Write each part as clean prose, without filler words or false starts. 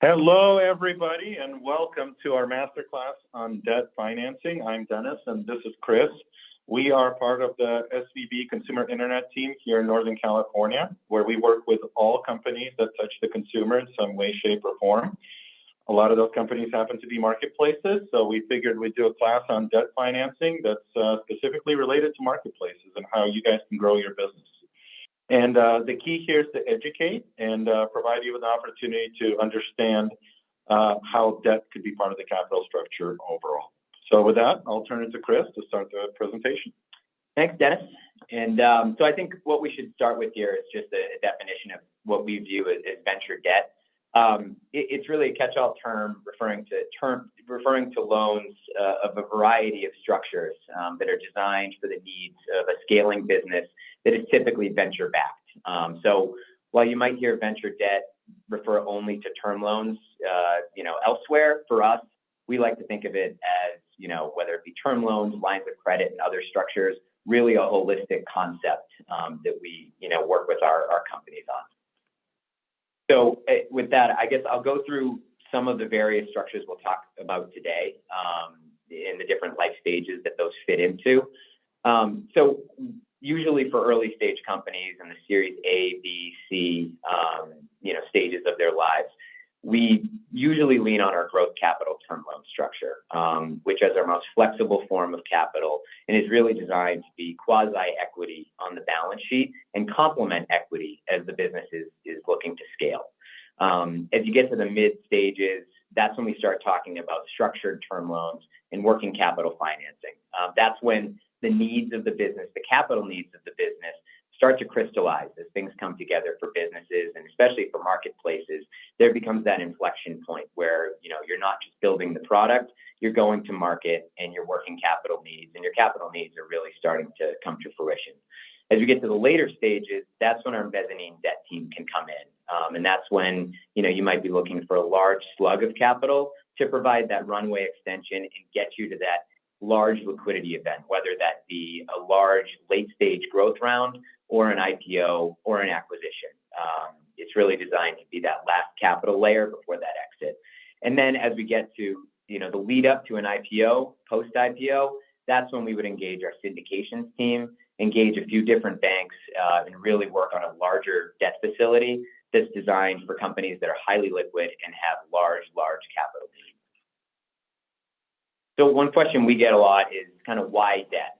Hello, everybody, and welcome to our masterclass on debt financing. I'm Dennis, and this is Chris. We are part of the SVB Consumer Internet team here in Northern California, where we work with all companies that touch the consumer in some way, shape, or form. A lot of those companies happen to be marketplaces, so we figured we'd do a class on debt financing that's specifically related to marketplaces and how you guys can grow your business. And the key here is to educate and provide you with an opportunity to understand how debt could be part of the capital structure overall. So with that, I'll turn it to Chris to start the presentation. Thanks, Dennis. And so I think what we should start with here is just a definition of what we view as venture debt. It's really a catch-all term referring to loans of a variety of structures that are designed for the needs of a scaling business that is typically venture-backed. So while you might hear venture debt refer only to term loans, elsewhere, for us, we like to think of it as, whether it be term loans, lines of credit, and other structures, really a holistic concept that we, work with our companies on. So with that, I guess I'll go through some of the various structures we'll talk about today in the different life stages that those fit into. So usually for early stage companies in the Series A, B, C, stages of their lives, we usually lean on our growth capital term loan structure, which is our most flexible form of capital and is really designed to be quasi-equity on the balance sheet and complement equity as the business is looking to scale. As you get to the mid stages, that's when we start talking about structured term loans and working capital financing. That's when the needs of the business, the capital needs of the business, start to crystallize as things come together for businesses and especially for marketplaces. There becomes that inflection point where you're not just building the product, you're going to market and your working capital needs and your capital needs are really starting to come to fruition. As we get to the later stages, that's when our mezzanine debt team can come in. And that's when you might be looking for a large slug of capital to provide that runway extension and get you to that large liquidity event, whether that be a large late stage growth round or an IPO or an acquisition. It's really designed to be that last capital layer before that exit. And then as we get to the lead up to an IPO, post IPO, that's when we would engage our syndications team, engage a few different banks, and really work on a larger debt facility that's designed for companies that are highly liquid and have large capital needs. So one question we get a lot is kind of why debt?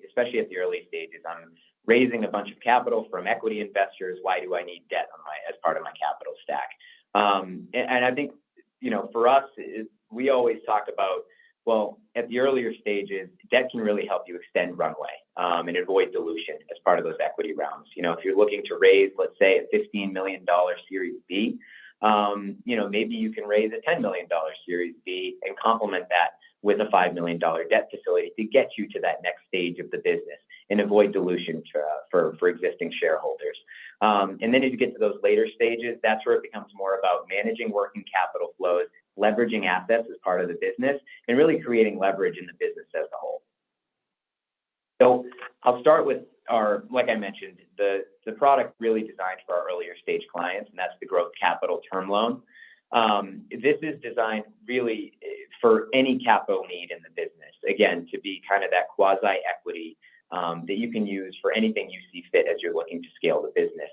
Especially at the early stages, I'm raising a bunch of capital from equity investors. Why do I need debt as part of my capital stack? And I think, for us, we always talk about, well, at the earlier stages, debt can really help you extend runway and avoid dilution as part of those equity rounds. If you're looking to raise, let's say, a $15 million Series B, maybe you can raise a $10 million Series B and complement that with a $5 million debt facility to get you to that next stage of the business and avoid dilution for existing shareholders. And then as you get to those later stages, that's where it becomes more about managing working capital flows, leveraging assets as part of the business, and really creating leverage in the business as a whole. So I'll start with like I mentioned, the product really designed for our earlier stage clients, and that's the growth capital term loan. This is designed really for any capital need in the business, again, to be kind of that quasi-equity that you can use for anything you see fit as you're looking to scale the business.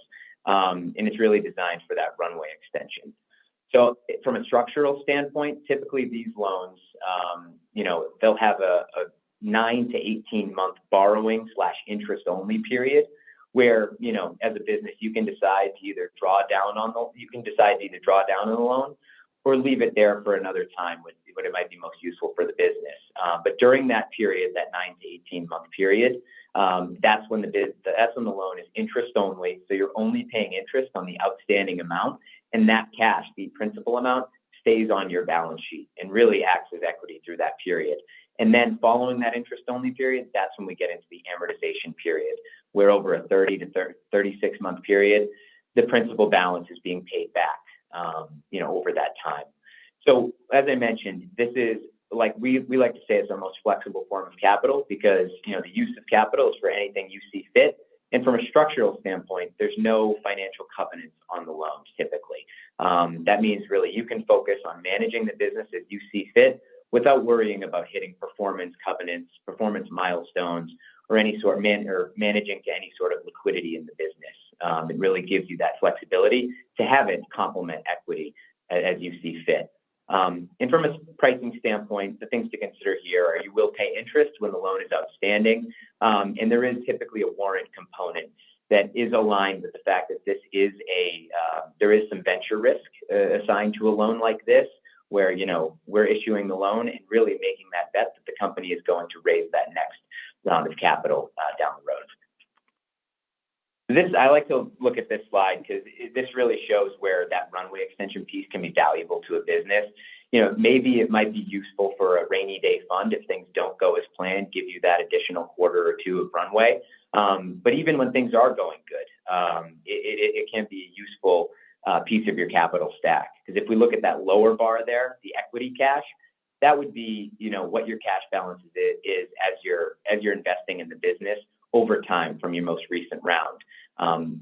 And it's really designed for that runway extension. So from a structural standpoint, typically these loans, they'll have a 9 to 18 month borrowing / interest only period where, as a business, you can decide to either draw down on the loan or leave it there for another time when it might be most useful for the business. But during that period, that 9 to 18 month period, that's when the loan is interest only. So you're only paying interest on the outstanding amount, and that cash, the principal amount, stays on your balance sheet and really acts as equity through that period. And then following that interest-only period, that's when we get into the amortization period, where over a 30 to 36 month period, the principal balance is being paid back, over that time. So as I mentioned, this is like we like to say it's our most flexible form of capital because the use of capital is for anything you see fit, And from a structural standpoint, there's no financial covenants on the loans typically. That means really you can focus on managing the business as you see fit without worrying about hitting performance covenants, performance milestones, or any sort or managing to any sort of liquidity in the business. It really gives you that flexibility to have it complement equity as you see fit. And from a pricing standpoint, the things to consider here are you will pay interest when the loan is outstanding, and there is typically a warrant component that is aligned with the fact that this is there is some venture risk assigned to a loan like this, where we're issuing the loan and really making that bet that the company is going to raise that next round of capital down the road. I like to look at this slide because this really shows where that runway extension piece can be valuable to a business. Maybe it might be useful for a rainy day fund if things don't go as planned, give you that additional quarter or two of runway. But even when things are going good, it can be a useful piece of your capital stack. Because if we look at that lower bar there, the equity cash, that would be what your cash balance is as you're investing in the business over time from your most recent round.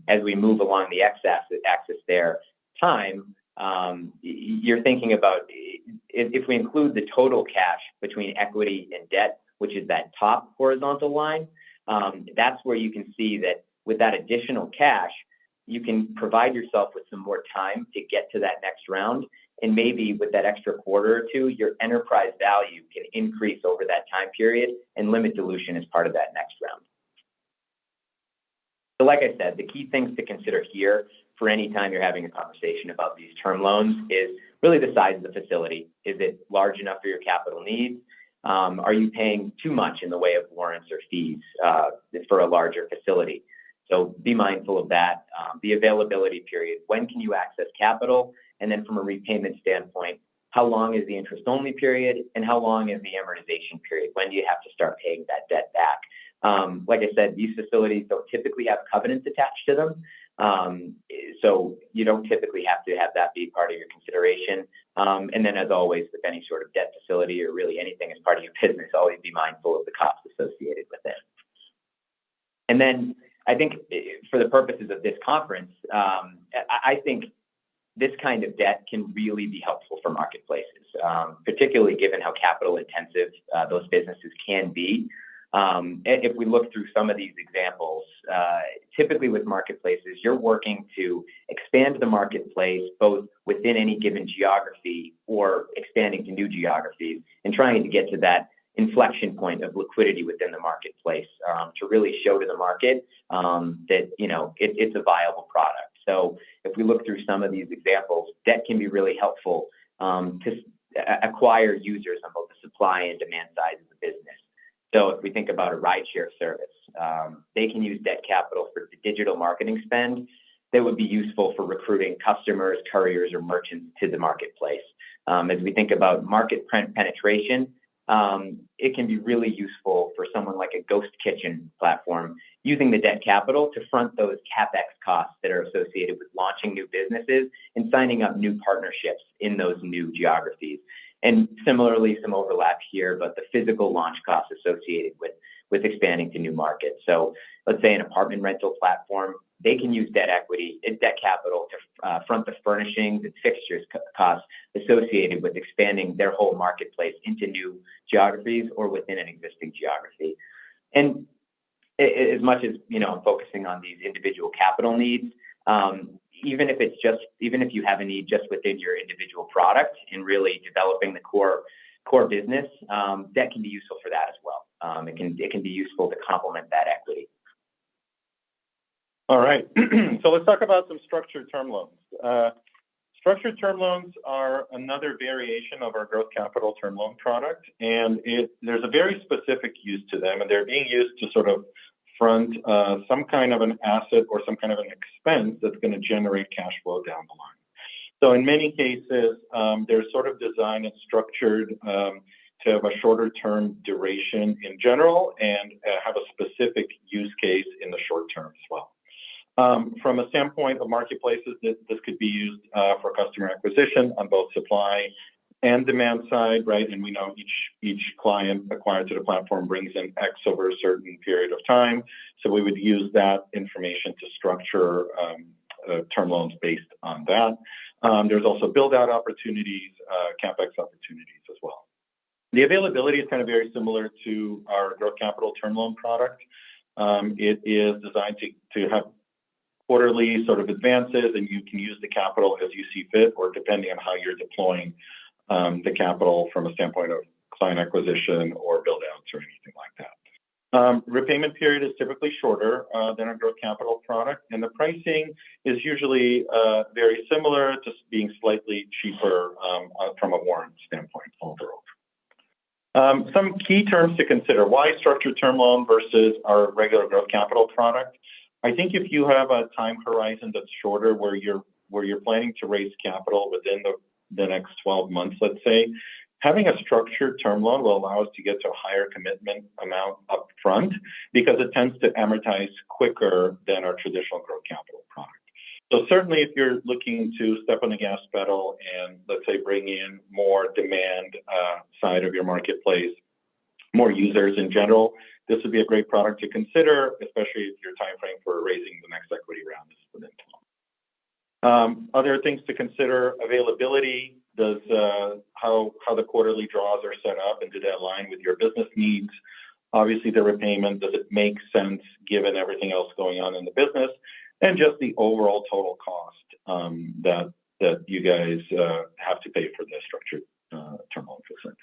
As we move along the x-axis there, time, you're thinking about if we include the total cash between equity and debt, which is that top horizontal line, that's where you can see that with that additional cash, you can provide yourself with some more time to get to that next round. And maybe with that extra quarter or two, your enterprise value can increase over that time period and limit dilution as part of that next round. So like I said, the key things to consider here for any time you're having a conversation about these term loans is really the size of the facility. Is it large enough for your capital needs? Are you paying too much in the way of warrants or fees for a larger facility? So be mindful of that. The availability period, when can you access capital? And then from a repayment standpoint, how long is the interest-only period and how long is the amortization period? When do you have to start paying that debt back? Like I said, these facilities don't typically have covenants attached to them. So you don't typically have to have that be part of your consideration. And then as always, with any sort of debt facility or really anything as part of your business, always be mindful of the costs associated with it. And then I think for the purposes of this conference, I think this kind of debt can really be helpful for marketplaces, particularly given how capital intensive those businesses can be. If we look through some of these examples, typically with marketplaces, you're working to expand the marketplace both within any given geography or expanding to new geographies and trying to get to that inflection point of liquidity within the marketplace to really show to the market that it's a viable product. So if we look through some of these examples, debt can be really helpful to acquire users on both the supply and demand sides of the business. So if we think about a rideshare service, they can use debt capital for the digital marketing spend that would be useful for recruiting customers, couriers, or merchants to the marketplace. As we think about market penetration, it can be really useful for someone like a ghost kitchen platform using the debt capital to front those CapEx costs that are associated with launching new businesses and signing up new partnerships in those new geographies. And similarly, some overlap here, but the physical launch costs associated with expanding to new markets. So let's say an apartment rental platform, they can use debt capital to front the furnishings and fixtures costs associated with expanding their whole marketplace into new geographies or within an existing geography. And as much as I'm focusing on these individual capital needs, even if you have a need just within your individual product and really developing the core business, debt can be useful for that as well. It can be useful to complement that equity. All right. So let's talk about some structured term loans. Structured term loans are another variation of our growth capital term loan product, and there's a very specific use to them, and they're being used to sort of front some kind of an asset or some kind of an expense that's going to generate cash flow down the line. So in many cases, they're sort of designed and structured to have a shorter term duration in general and have a specific use case in the short term as well. From a standpoint of marketplaces, this could be used for customer acquisition on both supply and demand side, right? And we know each client acquired to the platform brings in X over a certain period of time. So we would use that information to structure term loans based on that. There's also build-out opportunities, CapEx opportunities as well. The availability is kind of very similar to our growth capital term loan product. It is designed to have quarterly sort of advances, and you can use the capital as you see fit, or depending on how you're deploying the capital from a standpoint of client acquisition or build-outs or anything like that. Repayment period is typically shorter than a growth capital product, and the pricing is usually very similar, just being slightly cheaper from a warrant standpoint overall. Some key terms to consider. Why structured term loan versus our regular growth capital product? I think if you have a time horizon that's shorter where you're planning to raise capital within the next 12 months, let's say, having a structured term loan will allow us to get to a higher commitment amount up front because it tends to amortize quicker than our traditional growth capital product. So certainly if you're looking to step on the gas pedal and let's say bring in more demand side of your marketplace, more users in general, this would be a great product to consider, especially if your time frame for raising the next equity round is within 12. Other things to consider: availability. Does how the quarterly draws are set up, and do they align with your business needs? Obviously, the repayment, does it make sense given everything else going on in the business, and just the overall total cost that you guys have to pay for the structured term loan facility.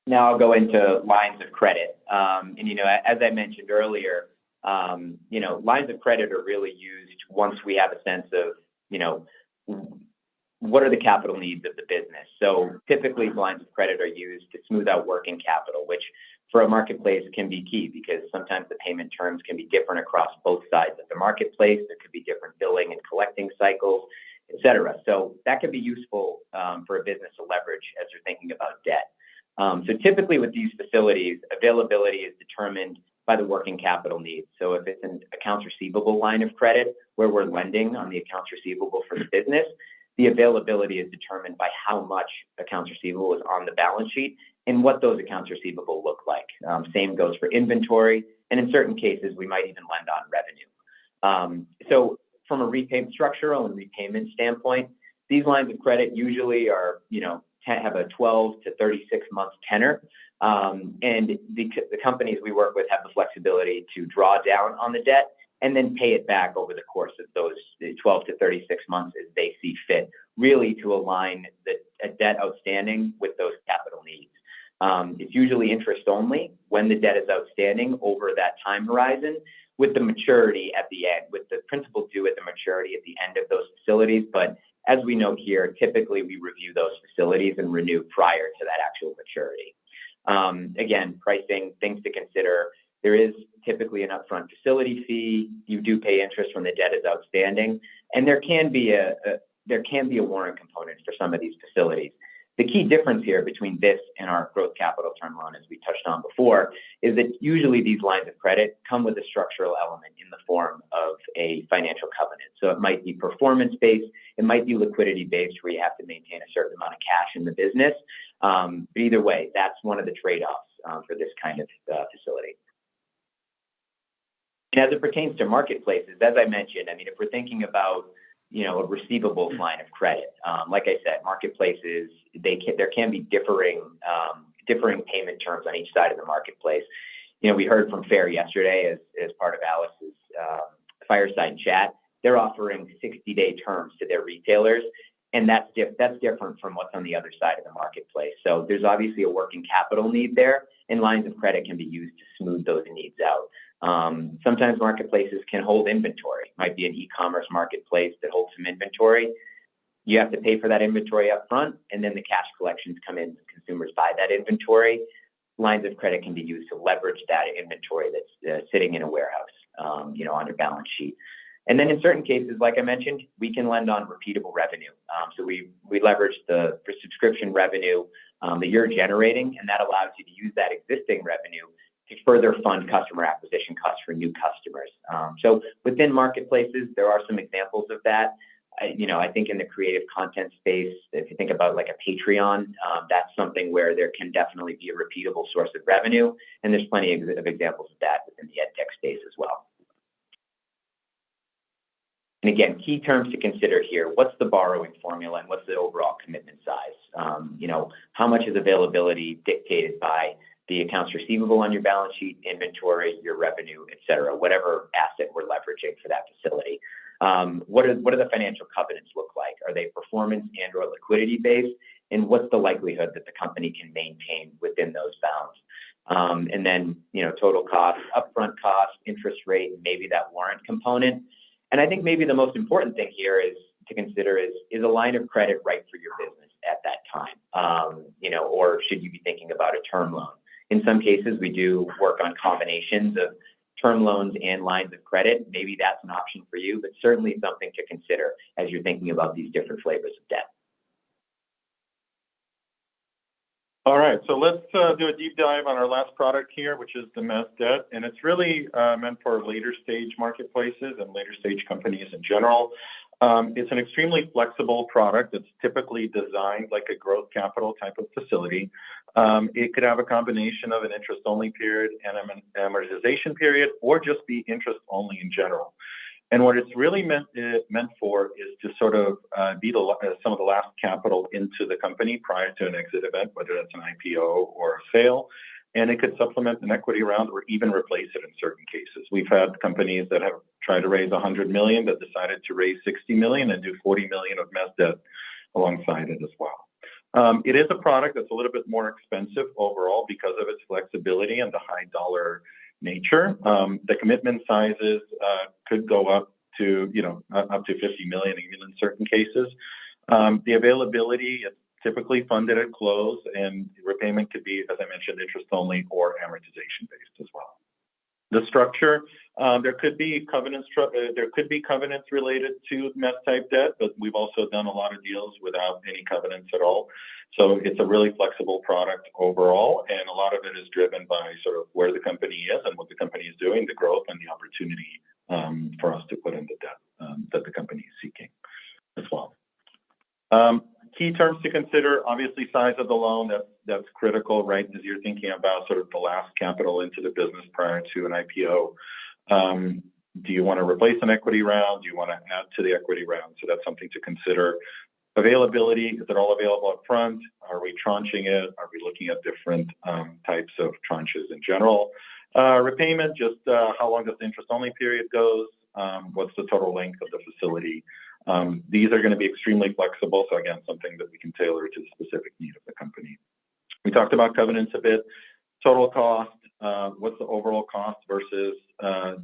Now I'll go into lines of credit. And, as I mentioned earlier, lines of credit are really used once we have a sense of, what are the capital needs of the business. So typically lines of credit are used to smooth out working capital, which for a marketplace can be key because sometimes the payment terms can be different across both sides of the marketplace. There could be different billing and collecting cycles, et cetera. So that can be useful for a business to leverage as you're thinking about debt. So typically with these facilities, availability is determined by the working capital needs. So if it's an accounts receivable line of credit where we're lending on the accounts receivable for the business, the availability is determined by how much accounts receivable is on the balance sheet and what those accounts receivable look like. Same goes for inventory, and in certain cases, we might even lend on revenue. So from a repayment structural and repayment standpoint, these lines of credit usually are, have a 12 to 36 month tenor. And the companies we work with have the flexibility to draw down on the debt and then pay it back over the course of those 12 to 36 months as they see fit, really to align the debt outstanding with those capital needs. It's usually interest only when the debt is outstanding over that time horizon, with the maturity at the end, with the principal due at the maturity at the end of those facilities. But as we note here, typically we review those facilities and renew prior to that actual maturity. Again, pricing, things to consider. There is typically an upfront facility fee. You do pay interest when the debt is outstanding, and there can be a warrant component for some of these facilities. The key difference here between this and our growth capital term loan, as we touched on before, is that usually these lines of credit come with a structural element in the form of a financial covenant. So it might be performance-based, it might be liquidity-based, where you have to maintain a certain amount of cash in the business. But either way, that's one of the trade-offs for this kind of facility. And as it pertains to marketplaces, as I mentioned, if we're thinking about a receivables line of credit, like I said, marketplaces, there can be differing payment terms on each side of the marketplace. We heard from Fair yesterday as part of Alice's fireside chat. They're offering 60-day terms to their retailers, and that's different from what's on the other side of the marketplace. So there's obviously a working capital need there, and lines of credit can be used to smooth those needs out. Sometimes marketplaces can hold inventory. Might be an e-commerce marketplace that holds some inventory. You have to pay for that inventory up front, and then the cash collections come in. Consumers buy that inventory. Lines of credit can be used to leverage that inventory that's sitting in a warehouse, on your balance sheet. And then in certain cases, like I mentioned, we can lend on repeatable revenue. So we leverage the subscription revenue that you're generating, and that allows you to use that existing revenue to further fund customer acquisition costs for new customers. So within marketplaces, there are some examples of that. I think in the creative content space, if you think about like a Patreon, that's something where there can definitely be a repeatable source of revenue. And there's plenty of examples of that within the ed tech space as well. And again, key terms to consider here: what's the borrowing formula and what's the overall commitment size? How much is availability dictated by the accounts receivable on your balance sheet, inventory, your revenue, et cetera, whatever asset we're leveraging for that facility. What do the financial covenants look like? Are they performance and or liquidity based? And what's the likelihood that the company can maintain within those bounds? And then, total cost, upfront cost, interest rate, maybe that warrant component. And I think maybe the most important thing here is to consider is a line of credit right for your business at that time? Or should you be thinking about a term loan? In some cases, we do work on combinations of term loans and lines of credit. Maybe that's an option for you, but certainly something to consider as you're thinking about these different flavors of debt. All right, so let's do a deep dive on our last product here, which is the mezz debt. And it's really meant for later stage marketplaces and later stage companies in general. It's an extremely flexible product. It's typically designed like a growth capital type of facility. It could have a combination of an interest-only period and an amortization period, or just be interest-only in general. And what it's really meant for is to sort of be some of the last capital into the company prior to an exit event, whether that's an IPO or a sale. And it could supplement an equity round or even replace it in certain cases. We've had companies that have tried to raise $100 million that decided to raise $60 million and do $40 million of mezz debt alongside it as well. It is a product that's a little bit more expensive overall because of its flexibility and the high dollar nature. The commitment sizes could go up to 50 million even in certain cases. The availability is typically funded at close, and repayment could be, as I mentioned, interest only or amortization based as well. The structure, there could be covenants related to mezz type debt, but we've also done a lot of deals without any covenants at all. So it's a really flexible product overall, and a lot of it is driven by sort of where the company is and what the company is doing, the growth and the opportunity for us to put in the debt that the company is seeking as well. Key terms to consider: obviously size of the loan, that's critical, right? As you're thinking about sort of the last capital into the business prior to an IPO. Do you want to replace an equity round? Do you want to add to the equity round? So that's something to consider. Availability, is it all available up front? Are we tranching it? Are we looking at different types of tranches in general? Repayment, just how long does the interest-only period goes? What's the total length of the facility? These are going to be extremely flexible. So again, something that we can tailor to the specific need of the company. We talked about covenants a bit. Total cost, what's the overall cost versus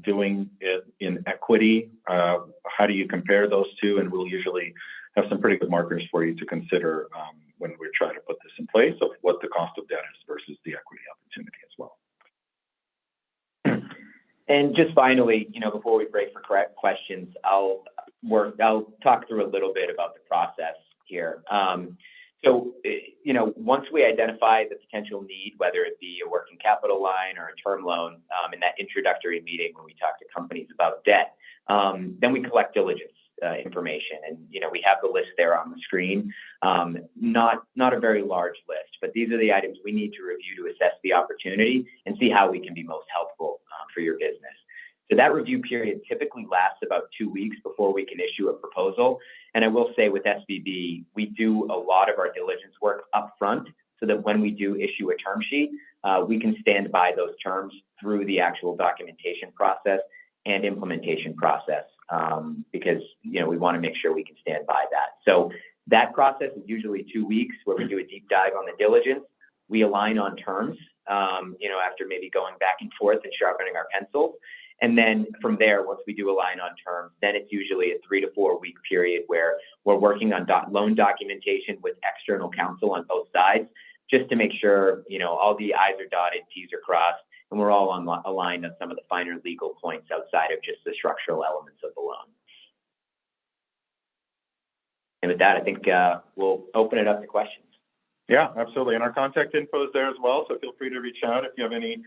doing it in equity? How do you compare those two? And we'll usually have some pretty good markers for you to consider when we're trying to put this in place of what the cost of debt is versus the equity opportunity as well. And just finally, before we break for questions, I'll talk through a little bit about the process here. So, once we identify the potential need, whether it be a working capital line or a term loan, in that introductory meeting when we talk to companies about debt, then we collect diligence information, and we have the list there on the screen. Not a very large list, but these are the items we need to review to assess the opportunity and see how we can be most helpful for your business. So that review period typically lasts about 2 weeks before we can issue a proposal. And I will say with SVB, we do a lot of our diligence work up front so that when we do issue a term sheet, we can stand by those terms through the actual documentation process and implementation process, because we want to make sure we can stand by that. So that process is usually 2 weeks where we do a deep dive on the diligence. We align on terms, after maybe going back and forth and sharpening our pencils. And then from there, once we do align on terms, then it's usually a 3 to 4 week period where we're working on loan documentation with external counsel on both sides, just to make sure, all the I's are dotted, T's are crossed, and we're all aligned on some of the finer legal points outside of just the structural elements of the loan. And with that, I think we'll open it up to questions. Yeah, absolutely. And our contact info is there as well. So feel free to reach out if you have any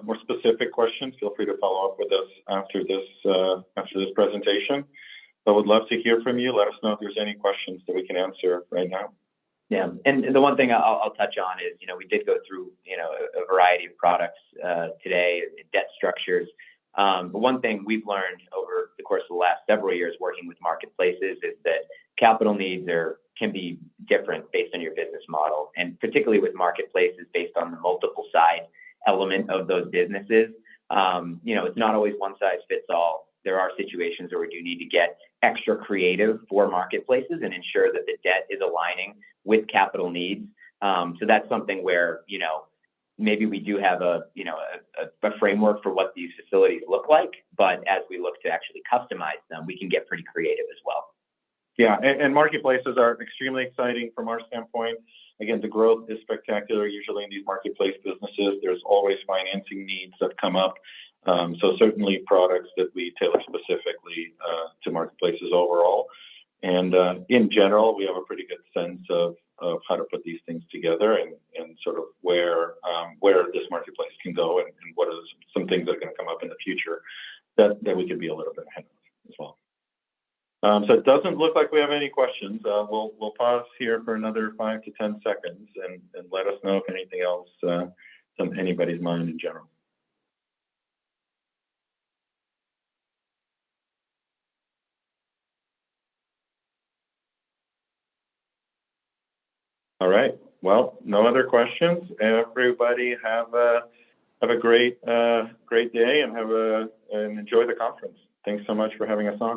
more specific questions. Feel free to follow up with us after this presentation. I would love to hear from you. Let us know if there's any questions that we can answer right now. Yeah, and the one thing I'll touch on is, we did go through, a variety of products today, debt structures. But one thing we've learned over the course of the last several years working with marketplaces is that capital needs can be different based on your business model, and particularly with marketplaces based on the multiple side element of those businesses. It's not always one size fits all. There are situations where we do need to get extra creative for marketplaces and ensure that the debt is aligning with capital needs. So that's something where, maybe we do have a framework for what these facilities look like, but as we look to actually customize them, we can get pretty creative as well. Yeah, and marketplaces are extremely exciting from our standpoint. Again, the growth is spectacular. Usually in these marketplace businesses, there's always financing needs that come up. So certainly products that we tailor specifically to marketplaces overall. And in general, we have a pretty good sense of how to put these things together and sort of where this marketplace can go and what are some things that are going to come up in the future that we could be a little bit ahead of as well. So it doesn't look like we have any questions. We'll pause here for another 5 to 10 seconds and let us know if anything else on anybody's mind in general. All right. Well, no other questions. Everybody have a great day and enjoy the conference. Thanks so much for having us on.